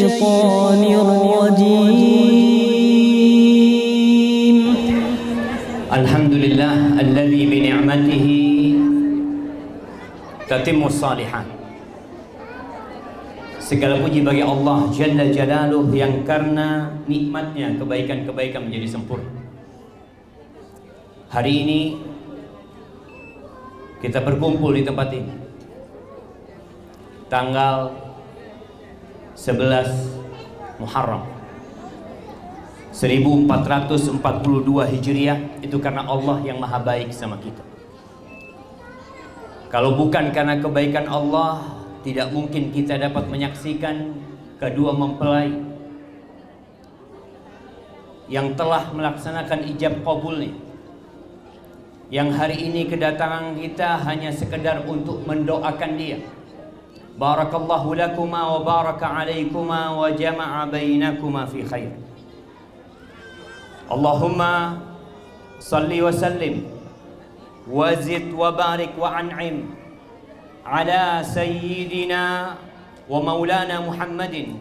الشيطان الرجيم. الحمد لله الذي بنعمته تتم الصالحات. Segala puji bagi Allah Jalla Jalaluh yang karena nikmatnya kebaikan-kebaikan menjadi sempurna. Hari ini kita berkumpul di tempat ini tanggal 11 Muharram 1442 Hijriah. Itu karena Allah yang maha baik sama kita. Kalau bukan karena kebaikan Allah, tidak mungkin kita dapat menyaksikan kedua mempelai yang telah melaksanakan ijab qabulnya, yang hari ini kedatangan kita hanya sekedar untuk mendoakan dia. Barakallahu lakuma wa baraka alaikuma wa jama'a bainakuma fi khair. Allahumma salli wa sallim wa zid wa barik wa an'im ala sayyidina wa maulana Muhammadin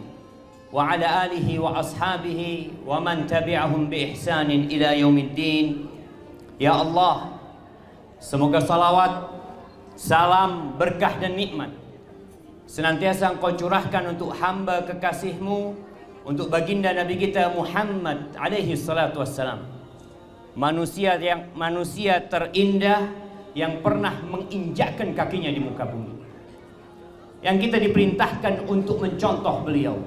wa ala alihi wa ashabihi wa man tabi'ahum bi ihsanin ila yaumiddin. Ya Allah, semoga salawat, salam, berkah dan nikmat senantiasa Engkau curahkan untuk hamba kekasih-Mu, untuk baginda Nabi kita Muhammad alaihi salatu wassalam, manusia terindah yang pernah menginjakkan kakinya di muka bumi, yang kita diperintahkan untuk mencontoh beliau.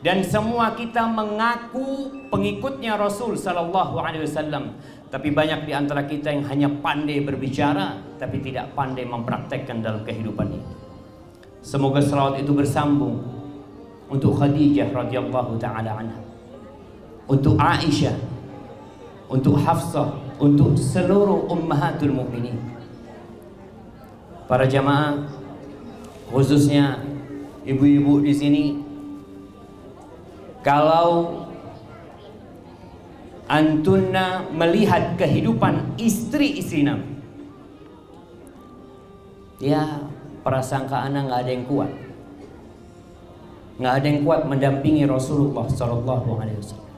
Dan semua kita mengaku pengikutnya Rasul sallallahu alaihi wasallam, tapi banyak di antara kita yang hanya pandai berbicara tapi tidak pandai mempraktekkan dalam kehidupan ini. Semoga salawat itu bersambung untuk Khadijah radhiyallahu taala anha, untuk Aisyah, untuk Hafsah, untuk seluruh ummahatul mukminin. Para jamaah, khususnya ibu-ibu di sini, kalau antunna melihat kehidupan istri-istri Nabi, ya prasangka anak nggak ada yang kuat, nggak ada yang kuat mendampingi Rasulullah Sallallahu Alaihi Wasallam.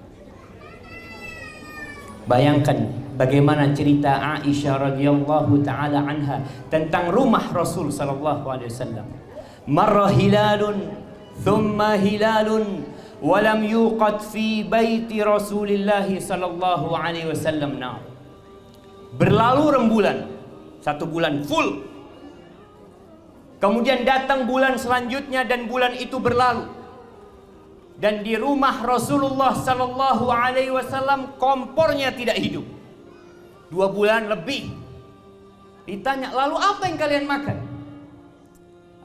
Bayangkan bagaimana cerita Aisyah radhiyallahu taala anha tentang rumah Rasul sallallahu alaihi wasallam. Marra hilalun thumma hilalun wa lam yuqad fi baiti Rasulillah sallallahu alaihi wasallam nar. Berlalu rembulan, satu bulan full. Kemudian datang bulan selanjutnya dan bulan itu berlalu. Dan di rumah Rasulullah sallallahu alaihi wasallam kompornya tidak hidup. 2 bulan lebih. Ditanya, lalu apa yang kalian makan?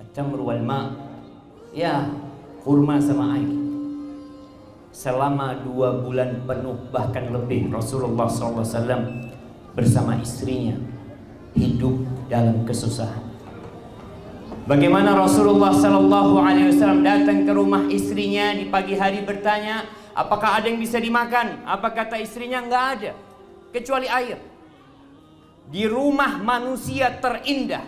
At-tamr wal ma'. Ya, kurma sama air. Selama 2 bulan penuh bahkan lebih Rasulullah sallallahu alaihi wasallam bersama istrinya hidup dalam kesusahan. Bagaimana Rasulullah sallallahu alaihi wasallam datang ke rumah istrinya di pagi hari bertanya, apakah ada yang bisa dimakan? Apa kata istrinya? Enggak ada, kecuali air. Di rumah manusia terindah,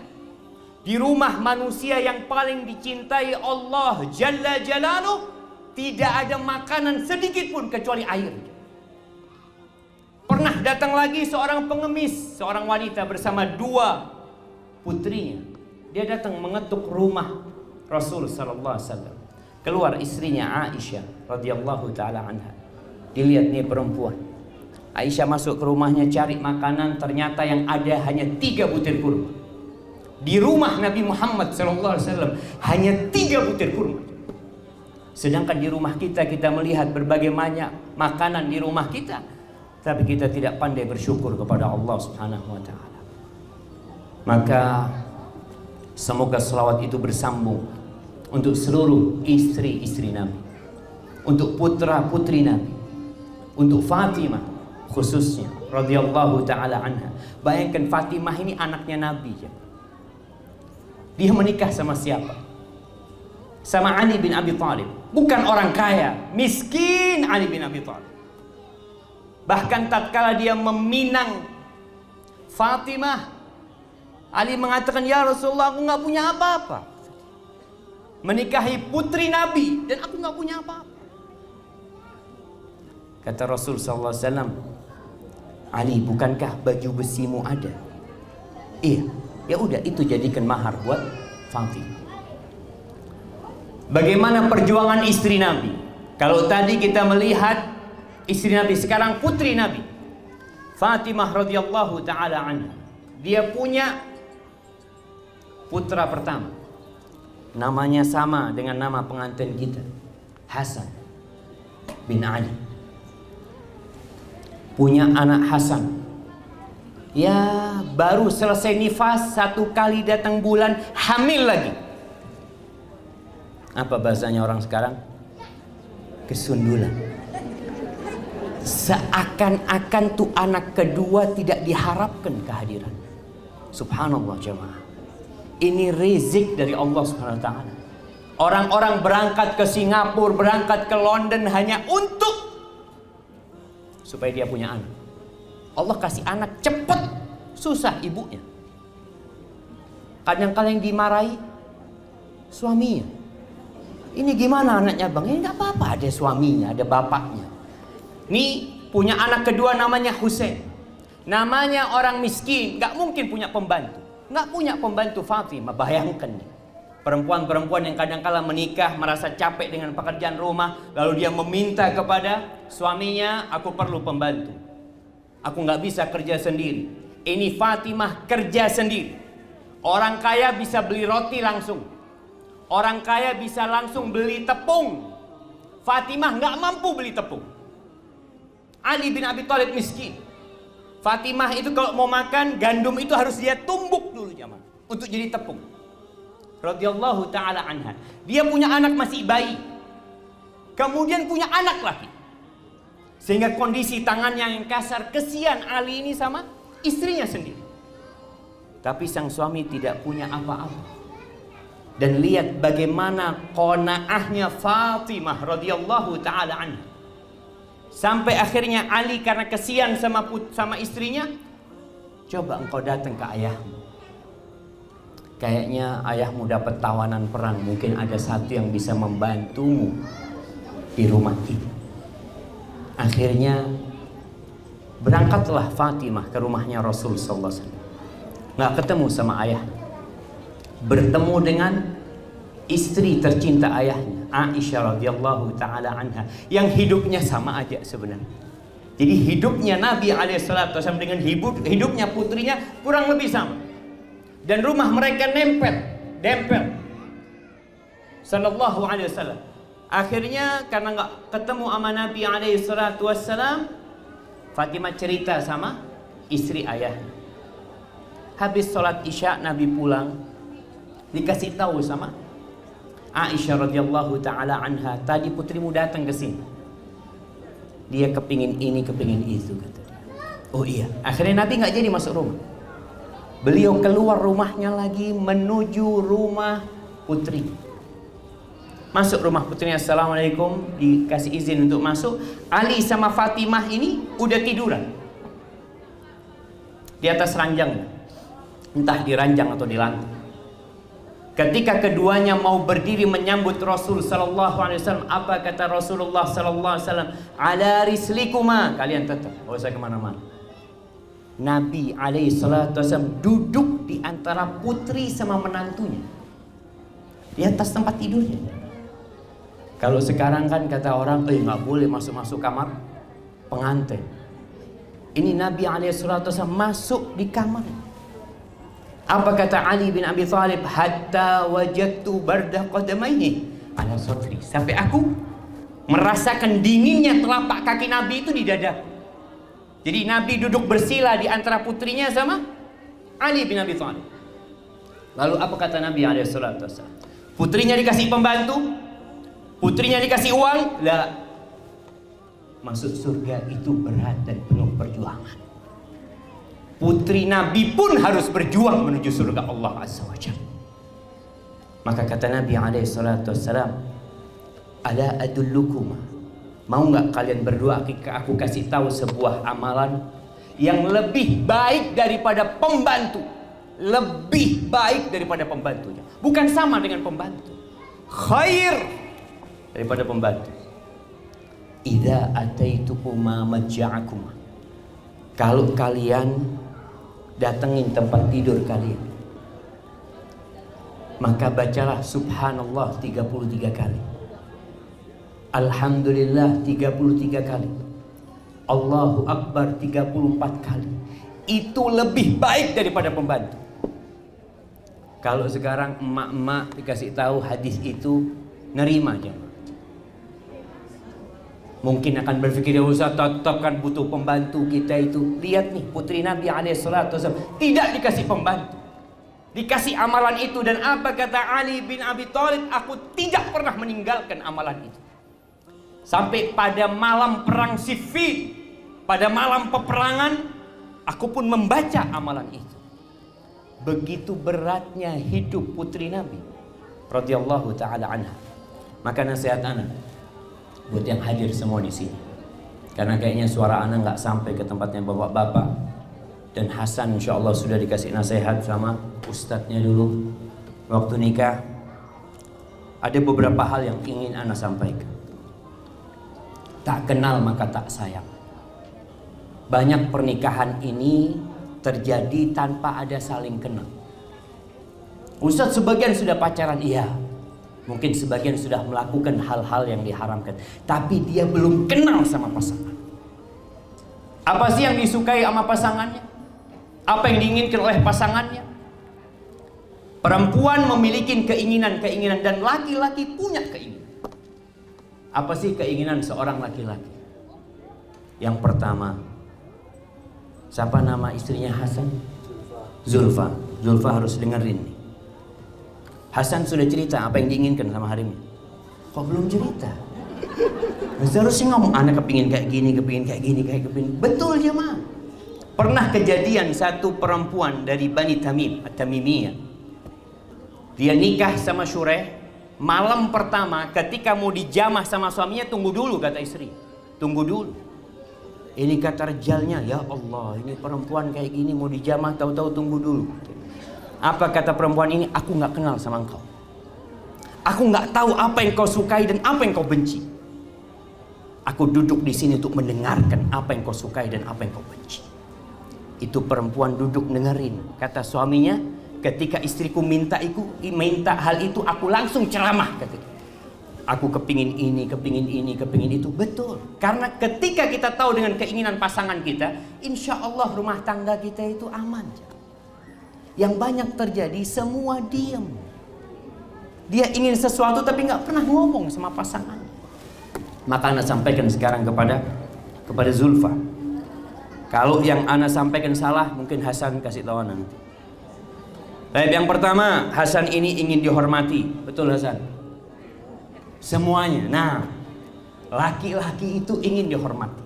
di rumah manusia yang paling dicintai Allah Jalla Jalaluh, tidak ada makanan sedikit pun kecuali air. Pernah datang lagi seorang pengemis, seorang wanita bersama 2 putrinya. Dia datang mengetuk rumah Rasul sallallahu alaihi wasallam. Keluar istrinya Aisyah radhiyallahu taala anha. Dilihat nih perempuan. Aisyah masuk ke rumahnya cari makanan, ternyata yang ada hanya 3 butir kurma. Di rumah Nabi Muhammad sallallahu alaihi wasallam hanya 3 butir kurma. Sedangkan di rumah kita melihat berbagai banyak makanan di rumah kita, tapi kita tidak pandai bersyukur kepada Allah Subhanahu wa taala. Maka semoga selawat itu bersambung untuk seluruh istri-istri Nabi, untuk putra-putri Nabi, untuk Fatimah khususnya radhiyallahu taala anha. Bayangkan Fatimah ini anaknya Nabi ya. Dia menikah sama siapa? Sama Ali bin Abi Thalib. Bukan orang kaya, miskin Ali bin Abi Thalib. Bahkan tatkala dia meminang Fatimah, Ali mengatakan, ya Rasulullah, aku nggak punya apa-apa. menikahi putri Nabi dan aku nggak punya apa-apa. Kata Rasul sallallahu alaihi wasallam, Ali, bukankah baju besimu ada? Iya. Ya udah, itu jadikan mahar buat Fatimah. Bagaimana perjuangan istri Nabi? Kalau tadi kita melihat istri Nabi, sekarang putri Nabi Fatimah radhiyallahu taala anha. Dia punya putra pertama, namanya sama dengan nama pengantin kita, Hasan bin Ali. Punya anak Hasan. Ya, baru selesai nifas, 1 kali datang bulan, hamil lagi. Apa bahasanya orang sekarang? Kesundulan. Seakan-akan tuh anak kedua tidak diharapkan kehadiran. Subhanallah jemaah. Ini rezeki dari Allah Subhanahu wa taala. Orang-orang berangkat ke Singapura, berangkat ke London hanya untuk supaya dia punya anak. Allah kasih anak cepet, susah ibunya. Kadang-kadang yang dimarahi suaminya. Ini gimana anaknya bang? Ini nggak apa-apa, ada suaminya, ada bapaknya. Nih punya anak kedua namanya Husain. Namanya orang miskin, nggak mungkin punya pembantu. Nggak punya pembantu Fatimah. Bayangkan nih, perempuan-perempuan yang kadang-kala menikah merasa capek dengan pekerjaan rumah, lalu dia meminta kepada suaminya, aku perlu pembantu. Aku nggak bisa kerja sendiri. Ini Fatimah kerja sendiri. Orang kaya bisa beli roti langsung. Orang kaya bisa langsung beli tepung. Fatimah nggak mampu beli tepung. Ali bin Abi Thalib miskin. Fatimah itu kalau mau makan gandum itu harus dia tumbuk dulu jamaah untuk jadi tepung. Radhiyallahu taala anha. Dia punya anak masih bayi. Kemudian punya anak lagi. Sehingga kondisi tangannya yang kasar, kesian Ali ini sama istrinya sendiri. Tapi sang suami tidak punya apa-apa. Dan lihat bagaimana qanaahnya Fatimah radhiyallahu taala anha. Sampai akhirnya Ali karena kesian sama istrinya, coba engkau datang ke ayahmu. Kayaknya ayahmu dapat tawanan perang, mungkin ada satu yang bisa membantumu di rumah ini. Akhirnya berangkatlah Fatimah ke rumahnya Rasul sallallahu alaihi wasallam. Nggak ketemu sama ayah. Bertemu dengan istri tercinta ayahnya, Aisyah radhiyallahu taala anha, yang hidupnya sama aja sebenarnya. Jadi hidupnya Nabi alaihissalatu wasallam dengan hidupnya putrinya kurang lebih sama. Dan rumah mereka dempel. Sallallahu alaihi wasallam. Akhirnya karena nggak ketemu sama Nabi alaihissalatu wassalam, Fatimah cerita sama istri ayahnya. Habis sholat isya Nabi pulang, dikasih tahu sama Aisyah radhiyallahu taala anha, tadi putrimu datang ke sini. Dia kepingin ini, kepingin itu, kata dia. Oh iya. Akhirnya Nabi nggak jadi masuk rumah. Beliau keluar rumahnya lagi menuju rumah putri. Masuk rumah putrinya, assalamualaikum, dikasih izin untuk masuk. Ali sama Fatimah ini udah tiduran di atas ranjang, entah di ranjang atau di lantai. Ketika keduanya mau berdiri menyambut Rasul sallallahu alaihi wasallam, apa kata Rasulullah sallallahu alaihi wasallam? Ala rislikuma, kalian tetap, enggak usah kemana-mana. Nabi alaihi salatu wasallam duduk di antara putri sama menantunya di atas tempat tidurnya. Kalau sekarang kan kata orang, nggak boleh masuk kamar pengantin. Ini Nabi alaihissalatu masuk di kamar. Apa kata Ali bin Abi Thalib? Hatta wajadtu barda qadamaihi ala sadri. Sampai aku merasakan dinginnya telapak kaki Nabi itu di dada. Jadi Nabi duduk bersila di antara putrinya sama Ali bin Abi Thalib. Lalu apa kata Nabi alaihissalatu wassalam? Putrinya dikasih pembantu, putrinya dikasih uang. Lah, masuk surga itu berat dan penuh perjuangan. Putri Nabi pun harus berjuang menuju surga Allah Azza wa Jalla. Maka kata Nabi alaihissalatu wassalam, ala adullukum, mau nggak kalian berdua aku kasih tahu sebuah amalan yang lebih baik daripada pembantu, lebih baik daripada pembantunya. Bukan sama dengan pembantu, khair daripada pembantu. Idza ataitukuma majja'akum. Kalau kalian datengin tempat tidur kalian, maka bacalah subhanallah 33 kali. Alhamdulillah 33 kali. Allahu Akbar 34 kali. Itu lebih baik daripada pembantu. Kalau sekarang emak-emak dikasih tahu hadis itu, nerima aja. Mungkin akan berpikir, ya Ustaz, tetap kan butuh pembantu kita itu. Lihat nih, putri Nabi SAW tidak dikasih pembantu, dikasih amalan itu. Dan apa kata Ali bin Abi Thalib? Aku tidak pernah meninggalkan amalan itu. Sampai pada malam perang Siffin, pada malam peperangan, aku pun membaca amalan itu. Begitu beratnya hidup putri Nabi radhiyallahu taala anha. Maka nasihat anak buat yang hadir semua di sini, karena kayaknya suara anak nggak sampai ke tempatnya bapak-bapak. Dan Hasan insya Allah sudah dikasih nasihat sama ustadznya dulu waktu nikah. Ada beberapa hal yang ingin anak sampaikan. Tak kenal maka tak sayang. Banyak pernikahan ini terjadi tanpa ada saling kenal. Ustadz, sebagian sudah pacaran, iya. Mungkin sebagian sudah melakukan hal-hal yang diharamkan, tapi dia belum kenal sama pasangan. Apa sih yang disukai sama pasangannya? Apa yang diinginkan oleh pasangannya? Perempuan memiliki keinginan-keinginan dan laki-laki punya keinginan. Apa sih keinginan seorang laki-laki? Yang pertama, siapa nama istrinya Hasan? Zulfa. Zulfa harus dengerin nih. Hasan sudah cerita apa yang diinginkan sama Harimnya. Kok belum cerita? Seharusnya ngomong, anak kepingin kayak gini, kepingin kayak gini, kayak kepingin. Betul jemaah. Pernah kejadian satu perempuan dari Bani Tamim, At-Tamimiyah. Dia nikah sama Syureh. Malam pertama ketika mau dijamah sama suaminya, tunggu dulu kata istri. Tunggu dulu. Ini kata rejalnya, ya Allah, ini perempuan kayak gini mau dijamah, tahu-tahu tunggu dulu. Apa kata perempuan ini? Aku nggak kenal sama engkau. Aku nggak tahu apa yang kau sukai dan apa yang kau benci. Aku duduk di sini untuk mendengarkan apa yang kau sukai dan apa yang kau benci. Itu perempuan duduk dengerin. Kata suaminya, ketika istriku minta hal itu, aku langsung ceramah. Kata, aku kepingin ini, kepingin ini, kepingin itu. Betul. Karena ketika kita tahu dengan keinginan pasangan kita, insya Allah rumah tangga kita itu aman. Yang banyak terjadi semua diam. Dia ingin sesuatu tapi nggak pernah ngomong sama pasangan. Maka Anda sampaikan sekarang kepada Zulfa. Kalau yang Anda sampaikan salah, mungkin Hasan kasih tahu nanti. Baik, yang pertama, Hasan ini ingin dihormati. Betul Hasan? Semuanya. Nah, laki-laki itu ingin dihormati.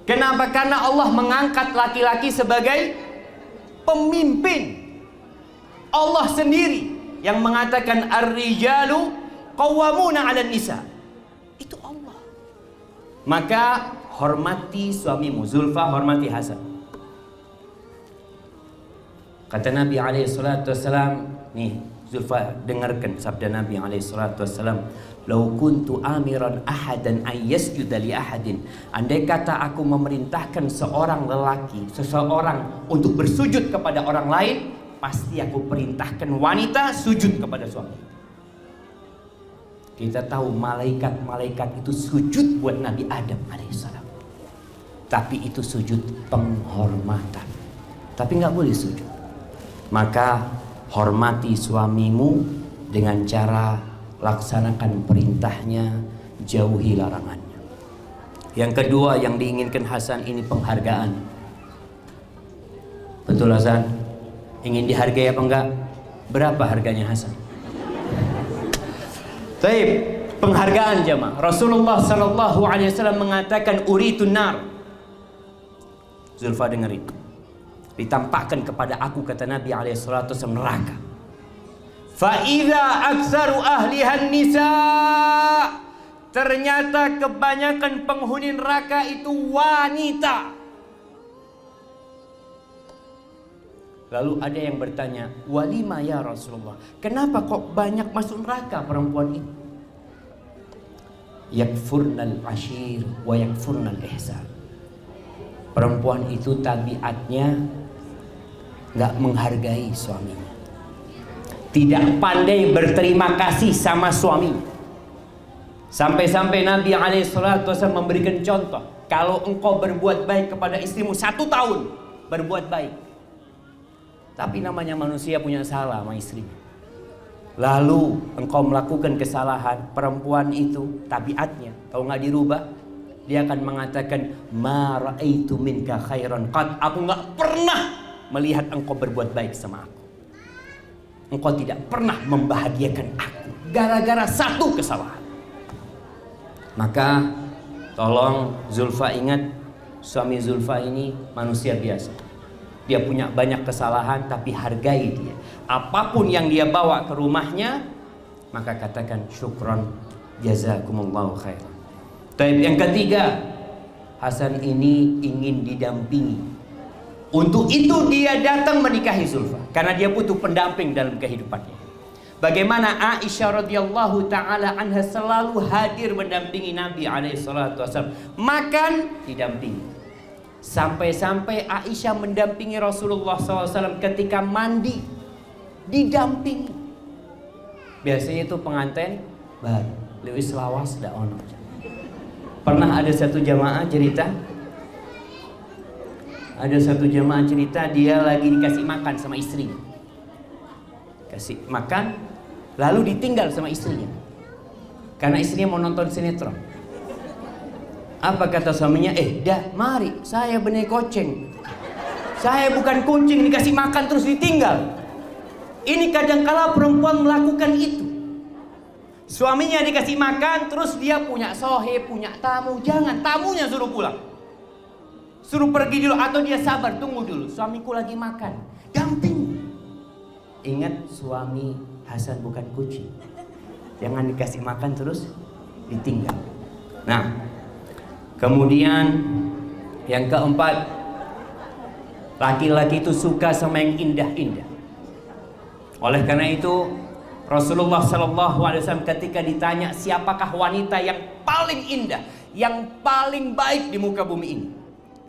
Kenapa? Karena Allah mengangkat laki-laki sebagai pemimpin. Allah sendiri yang mengatakan ar-rijalu qawwamuna 'alan nisa. Itu Allah. Maka hormati suamimu. Zulfa, hormati Hasan. Kata Nabi SAW, nih Zulfa, dengarkan sabda Nabi SAW. Lau kuntu amiran ahadan ayyasjuda li ahadin. Andai kata aku memerintahkan seorang lelaki, seseorang untuk bersujud kepada orang lain, pasti aku perintahkan wanita sujud kepada suami. Kita tahu malaikat-malaikat itu sujud buat Nabi Adam alaihissalam. Tapi itu sujud penghormatan. Tapi nggak boleh sujud. Maka hormati suamimu dengan cara laksanakan perintahnya, jauhi larangannya. Yang kedua yang diinginkan Hasan ini penghargaan. Betul Hasan? Ingin dihargai apa enggak? Berapa harganya Hasan? Taib, penghargaan jemaah. Rasulullah sallallahu alaihi wasallam mengatakan uritun nar. Zulfa dengerin. Ditampakkan kepada aku, kata Nabi alaihi salatu wasallam, neraka. Fa idza aktsaru ahlihan nisa. Ternyata kebanyakan penghuni neraka itu wanita. Lalu ada yang bertanya, walima ya Rasulullah, kenapa kok banyak masuk neraka perempuan itu? Yakfurnal ashir wa yakfurnal ihsan. Perempuan itu tabiatnya gak menghargai suaminya, tidak pandai berterima kasih sama suaminya. Sampai-sampai Nabi SAW memberikan contoh, kalau engkau berbuat baik kepada istrimu 1 tahun berbuat baik, tapi namanya manusia punya salah sama istrinya, lalu engkau melakukan kesalahan, perempuan itu tabiatnya kalau nggak dirubah, dia akan mengatakan, ma ra'aitu minka khairan qad, aku nggak pernah melihat engkau berbuat baik sama aku. Engkau tidak pernah membahagiakan aku gara-gara 1 kesalahan. Maka tolong Zulfa ingat, suami Zulfa ini manusia biasa. Dia punya banyak kesalahan, tapi hargai dia. Apapun yang dia bawa ke rumahnya, maka katakan syukran, jazakumullahu khairan. Tapi yang ketiga, Hasan ini ingin didampingi. Untuk itu dia datang menikahi Zulfa, karena dia butuh pendamping dalam kehidupannya. Bagaimana Aisyah radhiyallahu taala anha selalu hadir mendampingi Nabi alaihissalam. Makan didampingi. Sampai-sampai Aisyah mendampingi Rasulullah SAW ketika mandi, didampingi. Biasanya itu pengantin baru, lewis lawas dak ono. Pernah ada satu jamaah cerita, dia lagi dikasih makan sama istrinya. Kasih makan, lalu ditinggal sama istrinya karena istrinya mau nonton sinetron. Apa kata suaminya? Dah mari, saya benih kucing, saya bukan kucing dikasih makan terus ditinggal. Ini kadangkala perempuan melakukan itu. Suaminya dikasih makan, terus dia punya sohib, punya tamu, jangan, tamunya suruh pulang, suruh pergi dulu, atau dia sabar, tunggu dulu, suamiku lagi makan, damping. Ingat, suami Hasan bukan kucing, jangan dikasih makan terus ditinggal. Nah, kemudian yang keempat, laki-laki itu suka sama yang indah-indah. Oleh karena itu Rasulullah SAW ketika ditanya siapakah wanita yang paling indah, yang paling baik di muka bumi ini,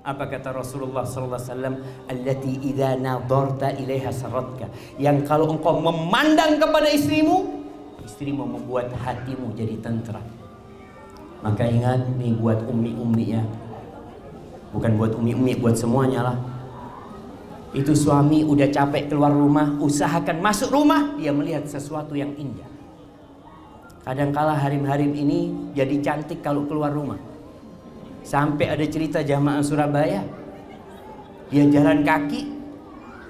apa kata Rasulullah SAW? Allati idza nadarta ilaiha saratka, yang kalau engkau memandang kepada istrimu, istrimu membuat hatimu jadi tentram. Maka ingat, nih buat ummi-ummi ya, bukan buat ummi-ummi, buat semuanya lah. Itu suami udah capek keluar rumah, usahakan masuk rumah dia melihat sesuatu yang indah. Kadangkala harim-harim ini jadi cantik kalau keluar rumah. Sampai ada cerita jamaah Surabaya, dia jalan kaki,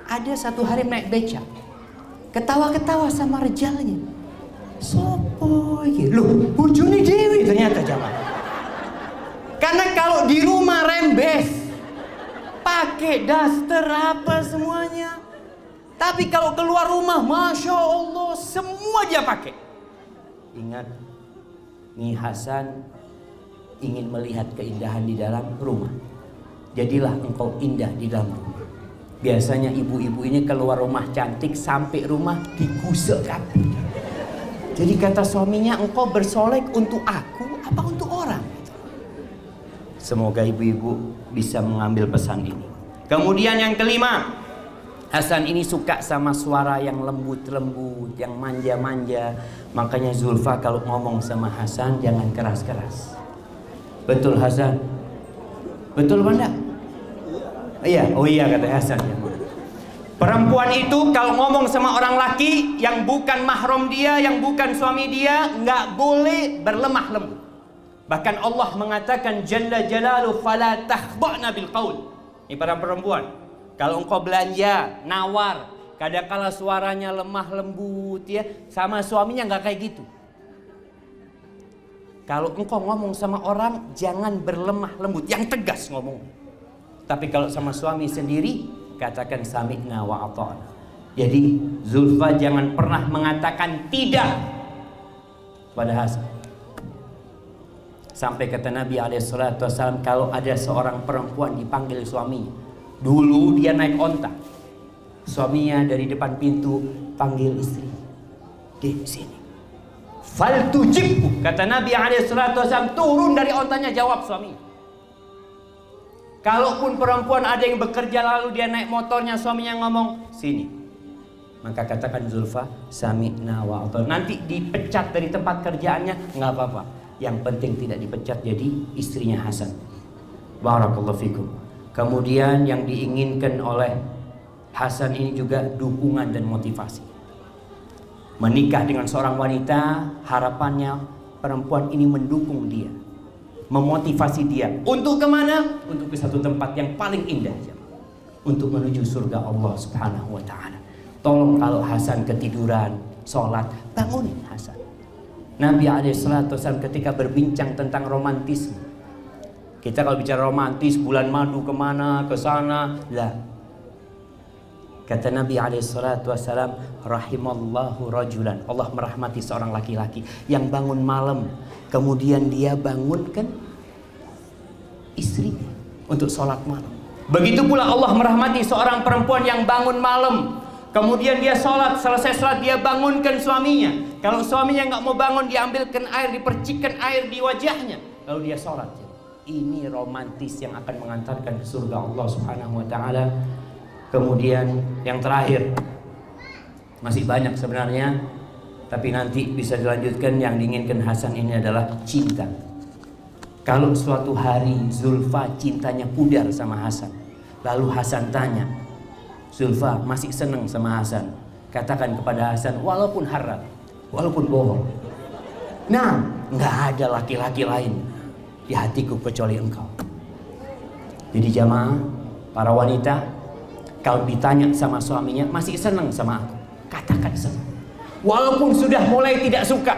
ada satu hari naik becak, ketawa-ketawa sama rejalnya. Sopo iki? Loh, bojone Dewi ternyata jamaah. Karena kalau di rumah rembes, pakai daster apa semuanya. Tapi kalau keluar rumah, Masya Allah, semua dia pakai. Ingat, nih Hasan ingin melihat keindahan di dalam rumah. Jadilah engkau indah di dalam rumah. Biasanya ibu-ibu ini keluar rumah cantik, sampai rumah digusel rapi. Jadi kata suaminya, engkau bersolek untuk aku apa untuk orang? Semoga ibu-ibu bisa mengambil pesan ini. Kemudian yang kelima, Hasan ini suka sama suara yang lembut-lembut, yang manja-manja. Makanya Zulfa kalau ngomong sama Hasan jangan keras-keras. Betul Hasan? Betul Banda? Iya, oh iya kata Hasan. Perempuan itu kalau ngomong sama orang laki yang bukan mahram dia, yang bukan suami dia, nggak boleh berlemah lembut. Bahkan Allah mengatakan Jalla Jalaluhu fala takhba'na bil qaul. Ini para perempuan, kalau engkau belanja, nawar, kadangkala suaranya lemah lembut ya, sama suaminya nggak kayak gitu. Kalau engkau ngomong sama orang, jangan berlemah lembut, yang tegas ngomong. Tapi kalau sama suami sendiri, katakan sami'na wa ata'na. Jadi Zulfa jangan pernah mengatakan tidak pada Hasan. Sampai kata Nabi SAW, kalau ada seorang perempuan dipanggil suaminya, dulu dia naik onta, Suaminya dari depan pintu panggil istri, di sini. Fal tujibhu, kata Nabi SAW, turun dari ontanya jawab suami. Kalaupun perempuan ada yang bekerja lalu dia naik motornya, suaminya ngomong sini, maka katakan Zulfa sami'na wa ata'na. Nanti dipecat dari tempat kerjaannya nggak apa-apa, yang penting tidak dipecat jadi istrinya Hasan. Barakallahu fikum. Kemudian yang diinginkan oleh Hasan ini juga dukungan dan motivasi. Menikah dengan seorang wanita, harapannya perempuan ini mendukung dia, memotivasi dia. Untuk kemana? Untuk ke satu tempat yang paling indah, untuk menuju surga Allah Subhanahu wa ta'ala. Tolong kalau Hasan ketiduran sholat, bangunin Hasan. Nabi SAW ketika berbincang tentang romantisme, kita kalau bicara romantis, bulan madu kemana, ke sana, lah. Kata Nabi SAW, rahimallahu rajulan, Allah merahmati seorang laki-laki yang bangun malam, kemudian dia bangunkan istrinya untuk sholat malam. Begitu pula Allah merahmati seorang perempuan yang bangun malam, kemudian dia sholat, selesai sholat dia bangunkan suaminya. Kalau suaminya nggak mau bangun, diambilkan air, dipercikkan air di wajahnya, lalu dia sholat. Ini romantis yang akan mengantarkan ke surga Allah Subhanahu wa ta'ala. Kemudian yang terakhir, masih banyak sebenarnya, tapi nanti bisa dilanjutkan. Yang diinginkan Hasan ini adalah cinta. Kalau suatu hari Zulfa cintanya pudar sama Hasan, lalu Hasan tanya, Zulfa masih senang sama Hasan? Katakan kepada Hasan, walaupun haram, walaupun bohong, nah nggak ada laki-laki lain di hatiku kecuali engkau. Jadi jamaah, para wanita, kalau ditanya sama suaminya masih senang sama aku, katakan senang, walaupun sudah mulai tidak suka.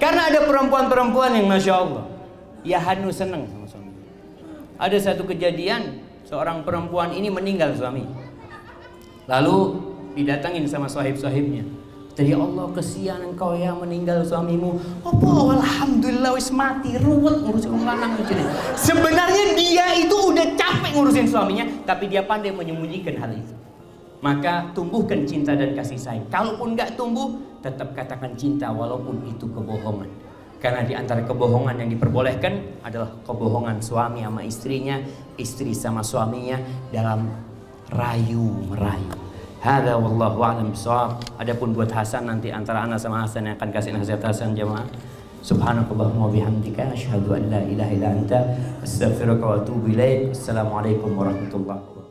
Karena ada perempuan-perempuan yang Masya Allah, ya hanu senang sama suami. Ada satu kejadian, seorang perempuan ini meninggal suami, lalu didatangin sama sahib-sahibnya. Jadi Allah, kesian engkau ya meninggal suamimu. Apa? Alhamdulillah wis mati, ruwet ngurusin lanang itu. Sebenarnya dia itu udah capek ngurusin suaminya, tapi dia pandai menyembunyikan hal itu. Maka tumbuhkan cinta dan kasih sayang. Kalaupun nggak tumbuh, tetap katakan cinta walaupun itu kebohongan. Karena di antara kebohongan yang diperbolehkan adalah kebohongan suami sama istrinya, istri sama suaminya dalam rayu-merayu. Hadza wallahu a'lam bishawab. Adapun buat Hasan, nanti antara ana sama Hasan yang akan kasih nasihat Hasan jemaah. Subhanakallahumma wa bihamdika asyhadu an la ilaha illa anta astaghfiruka wa atubu ilaik. Assalamualaikum warahmatullahi wabarakatuh.